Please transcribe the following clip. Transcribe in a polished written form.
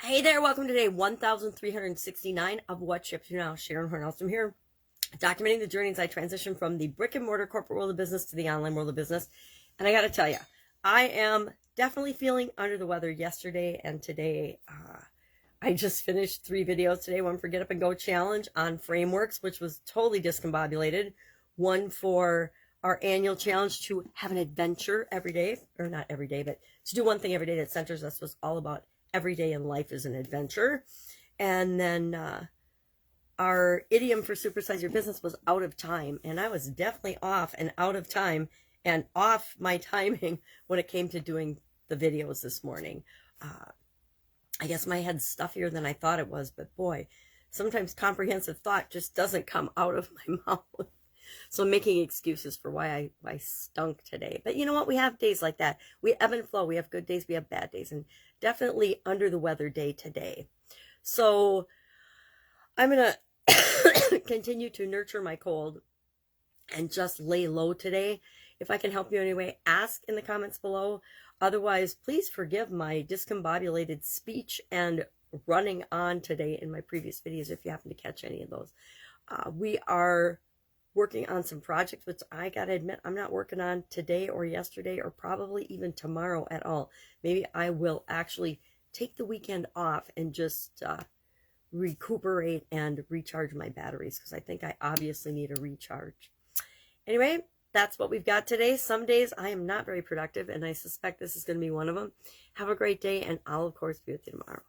Hey there, welcome to day 1369 of What Ships You Now. Sharon Horne-Ellstrom here, documenting the journey as I transition from the brick and mortar corporate world of business to the online world of business. And I got to tell you, I am definitely feeling under the weather yesterday and today. I just finished 3 videos today. One for Get Up and Go Challenge on frameworks, which was totally discombobulated. One for our annual challenge to have an adventure every day, or not every day, but to do one thing every day that centers us was all about every day in life is an adventure. And then our idiom for supersize your business was out of time. And I was definitely off and out of time and off my timing when it came to doing the videos this morning. I guess my head's stuffier than I thought it was, but boy, sometimes comprehensive thought just doesn't come out of my mouth. So I'm making excuses for why I stunk today. But you know what? We have days like that. We ebb and flow. We have good days. We have bad days. And definitely under the weather day today. So I'm going to continue to nurture my cold and just lay low today. If I can help you anyway, ask in the comments below. Otherwise, please forgive my discombobulated speech and running on today in my previous videos if you happen to catch any of those. We are working on some projects, which I gotta admit I'm not working on today or yesterday or probably even tomorrow at all. Maybe I will actually take the weekend off and just recuperate and recharge my batteries because I think I obviously need a recharge. Anyway, that's what we've got today. Some days I am not very productive, and I suspect this is going to be one of them. Have a great day, and I'll, of course, be with you tomorrow.